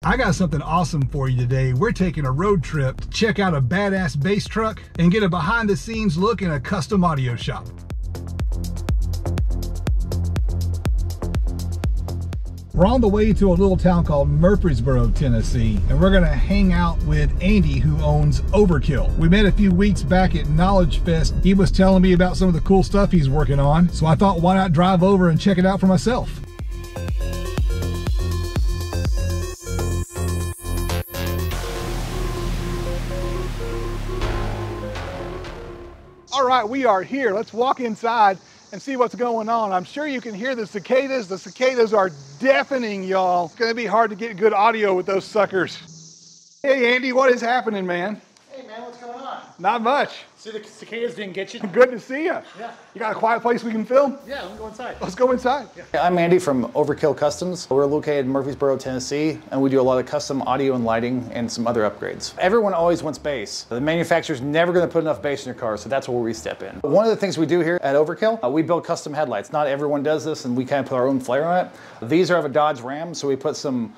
I got something awesome for you today. We're taking a road trip to check out a badass bass truck and get a behind the scenes look in a custom audio shop. We're on the way to a little town called Murfreesboro, Tennessee, and we're gonna hang out with Andy, who owns Overkill. We met a few weeks back at Knowledge Fest. He was telling me about some of the cool stuff he's working on, so I thought, why not drive over and check it out for myself? All right, we are here. Let's walk inside and see what's going on. I'm sure you can hear the cicadas. The cicadas are deafening, y'all. It's gonna be hard to get good audio with those suckers. Hey, Andy, what is happening, man? Hey, man, what's going on? Not much. See, the cicadas didn't get you? Good to see you. Yeah. You got a quiet place we can film? Yeah, let me go inside. Let's go inside. Yeah. I'm Andy from Overkill Customs. We're located in Murfreesboro, Tennessee, and we do a lot of custom audio and lighting and some other upgrades. Everyone always wants bass. The manufacturer's never gonna put enough bass in your car, so that's where we step in. One of the things we do here at Overkill, we build custom headlights. Not everyone does this, and we kind of put our own flair on it. These are of a Dodge Ram, so we put some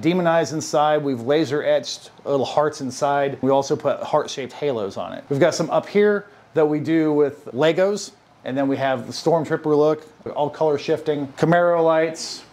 demon eyes inside. We've laser etched little hearts inside. We also put heart-shaped halos on it. We've got some up here that we do with Legos, and then we have the Stormtrooper look, all color shifting, Camaro lights.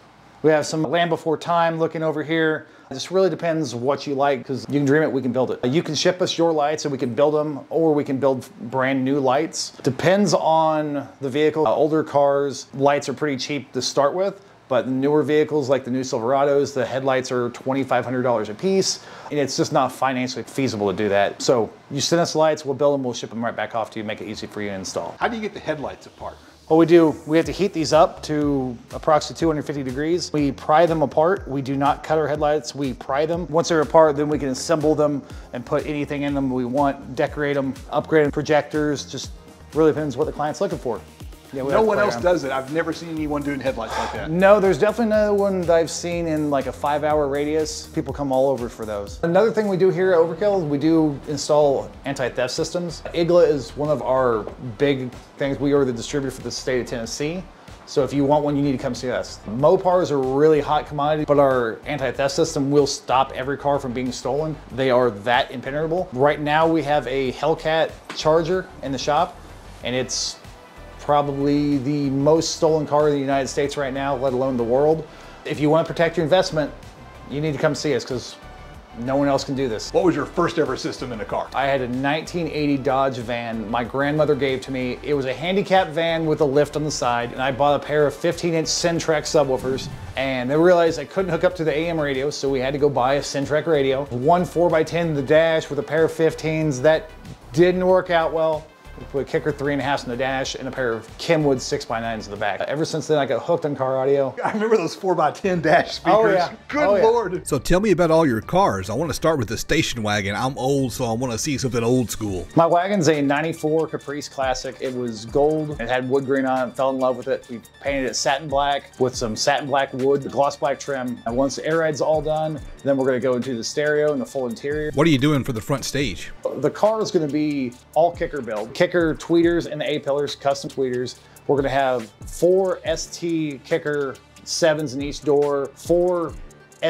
We have some Land Before Time looking over here. It just really depends what you like, because you can dream it, we can build it. You can ship us your lights and we can build them, or we can build brand new lights. Depends on the vehicle. Older cars, lights are pretty cheap to start with. But newer vehicles like the new Silverados, the headlights are $2,500 a piece, and it's just not financially feasible to do that. So you send us lights, we'll build them, we'll ship them right back off to you, make it easy for you to install. How do you get the headlights apart? What we do, we have to heat these up to approximately 250 degrees. We pry them apart. We do not cut our headlights, we pry them. Once they're apart, then we can assemble them and put anything in them we want, decorate them, upgrade them, projectors, just really depends what the client's looking for. Yeah, no one else does it. I've never seen anyone doing headlights like that. No, there's definitely no one that I've seen in like a 5-hour radius. People come all over for those. Another thing we do here at Overkill, we do install anti-theft systems. IGLA is one of our big things. We are the distributor for the state of Tennessee. So if you want one, you need to come see us. Mopars are a really hot commodity, but our anti-theft system will stop every car from being stolen. They are that impenetrable. Right now we have a Hellcat Charger in the shop, and it's probably the most stolen car in the United States right now, let alone the world. If you want to protect your investment, you need to come see us, because no one else can do this. What was your first ever system in a car? I had a 1980 Dodge van my grandmother gave to me. It was a handicap van with a lift on the side, and I bought a pair of 15-inch Centrek subwoofers, and I realized I couldn't hook up to the AM radio, so we had to go buy a Centrek radio. One 4x10 in the dash with a pair of 15s. That didn't work out well. We put a Kicker 3.5s in the dash and a pair of Kenwood 6x9s in the back. Ever since then, I got hooked on car audio. I remember those 4x10 dash speakers. Oh, yeah. Good Lord. So tell me about all your cars. I want to start with the station wagon. I'm old, so I want to see something old school. My wagon's a 94 Caprice Classic. It was gold. It had wood grain on it. Fell in love with it. We painted it satin black with some satin black wood, gloss black trim. And once the air ride's all done, then we're going to go into the stereo and the full interior. What are you doing for the front stage? The car is going to be all Kicker build. Kicker tweeters and the A-pillars, custom tweeters. We're going to have 4 ST Kicker 7s in each door, 4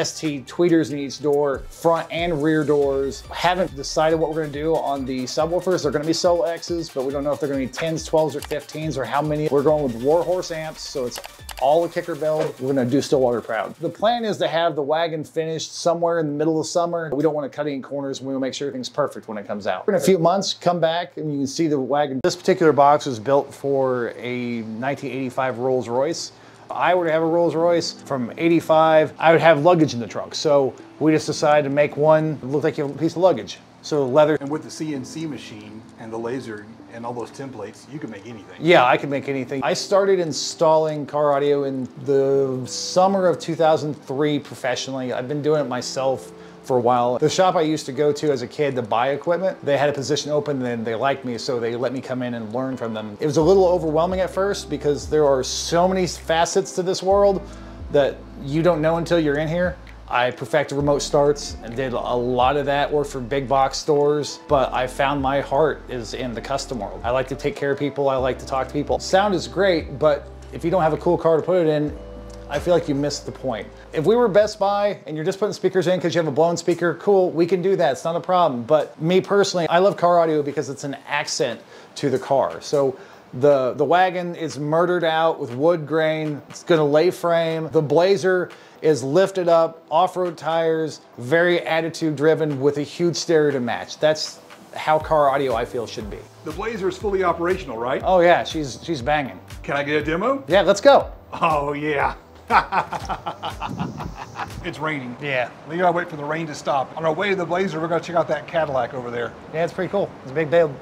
ST tweeters in each door, front and rear doors. Haven't decided what we're going to do on the subwoofers. They're going to be solo X's, but we don't know if they're going to be 10s, 12s, or 15s, or how many. We're going with Warhorse amps, so it's all a Kicker build. We're going to do Stillwater proud. The plan is to have the wagon finished somewhere in the middle of summer. We don't want to cut any corners. We want to make sure everything's perfect when it comes out. In a few months, come back and you can see the wagon. This particular box was built for a 1985 Rolls Royce. If I were to have a Rolls Royce from 85, I would have luggage in the trunk. So we just decided to make one that looked like a piece of luggage. So leather. And with the CNC machine and the laser and all those templates, you can make anything. Yeah, I can make anything. I started installing car audio in the summer of 2003 professionally. I've been doing it myself for a while. The shop I used to go to as a kid to buy equipment, they had a position open and they liked me, so they let me come in and learn from them. It was a little overwhelming at first because there are so many facets to this world that you don't know until you're in here. I perfected remote starts and did a lot of that work for big box stores, but I found my heart is in the custom world. I like to take care of people, I like to talk to people. Sound is great, but if you don't have a cool car to put it in, I feel like you missed the point. If we were Best Buy and you're just putting speakers in because you have a blown speaker, cool, we can do that, it's not a problem. But me personally, I love car audio because it's an accent to the car. So the wagon is murdered out with wood grain, it's gonna lay frame. The Blazer is lifted up, off-road tires, very attitude driven with a huge stereo to match. That's how car audio I feel should be. The Blazer is fully operational, right? Oh yeah, she's banging. Can I get a demo? Yeah, let's go. Oh yeah. It's raining. Yeah. We gotta wait for the rain to stop. On our way to the Blazer, we're gonna check out that Cadillac over there. Yeah, it's pretty cool. It's a big build.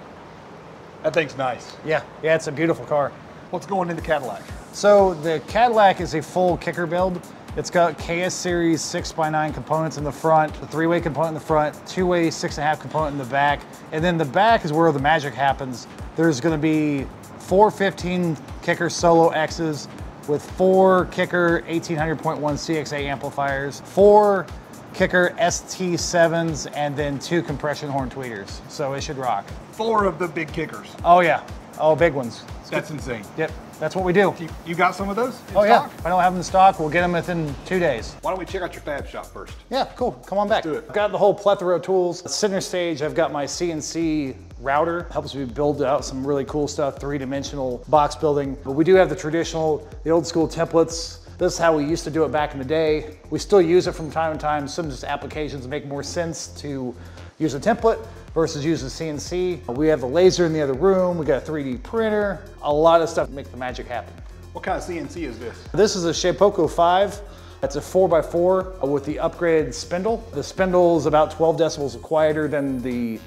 That thing's nice. Yeah, it's a beautiful car. What's going in the Cadillac? So the Cadillac is a full kicker build. It's got KS Series 6x9 components in the front, a 3-way component in the front, 2-way 6.5 component in the back, and then the back is where the magic happens. There's gonna be 4 15 Kicker Solo X's with 4 Kicker 1800.1 CXA amplifiers, 4 Kicker ST7s, and then 2 compression horn tweeters. So it should rock. 4 of the big kickers. Oh yeah, oh big ones. That's insane. Yep, that's what we do. You got some of those in Oh yeah, stock? if I don't have them in stock, we'll get them within 2 days. Why don't we check out your fab shop first? Yeah, cool, come on back. Let's do it. I've got the whole plethora of tools. Center stage, I've got my CNC router. Helps me build out some really cool stuff, 3-dimensional box building. But we do have the traditional, the old school templates. This is how we used to do it back in the day. We still use it from time to time. Some just applications make more sense to use a template versus use a CNC. We have the laser in the other room. We got a 3D printer. A lot of stuff to make the magic happen. What kind of CNC is this? This is a Shapeoko 5. It's a 4x4 with the upgraded spindle. The spindle is about 12 decibels quieter than the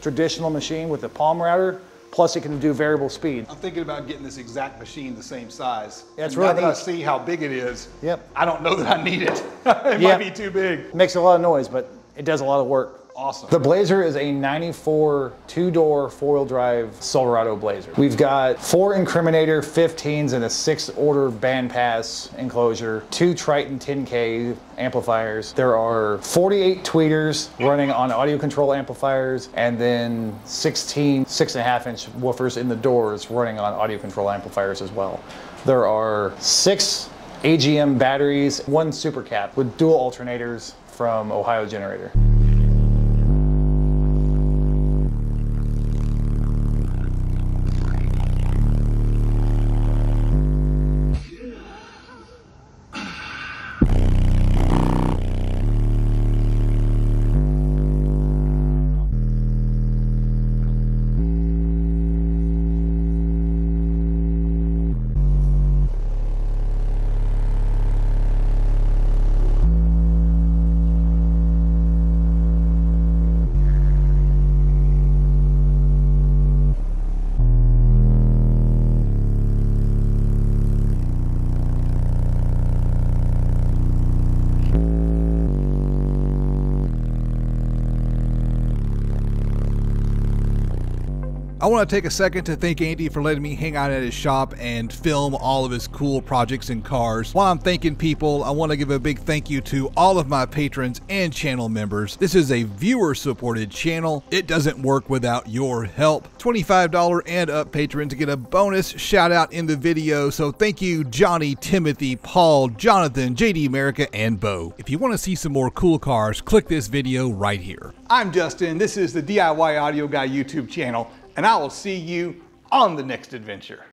traditional machine with the palm router. Plus it can do variable speed. I'm thinking about getting this exact machine the same size. Yeah, it's And really now that I neat. see how big it is, Yep. I don't know that I need it. It Yeah. might be too big. It makes a lot of noise, but it does a lot of work. Awesome. The Blazer is a 94 2-door 4-wheel drive Silverado Blazer. We've got 4 Incriminator 15s and a 6-order bandpass enclosure, 2 Triton 10K amplifiers. There are 48 tweeters running on audio control amplifiers, and then 16 6.5-inch woofers in the doors running on audio control amplifiers as well. There are 6 AGM batteries, 1 super cap with dual alternators from Ohio Generator. I want to take a second to thank Andy for letting me hang out at his shop and film all of his cool projects and cars. While I'm thanking people, I want to give a big thank you to all of my patrons and channel members. This is a viewer-supported channel. It doesn't work without your help. $25 and up patrons get a bonus shout out in the video, so thank you Johnny, Timothy, Paul, Jonathan, JD America, and Bo. If you want to see some more cool cars, click this video right here. I'm Justin. This is the DIY Audio Guy YouTube channel, and I will see you on the next adventure.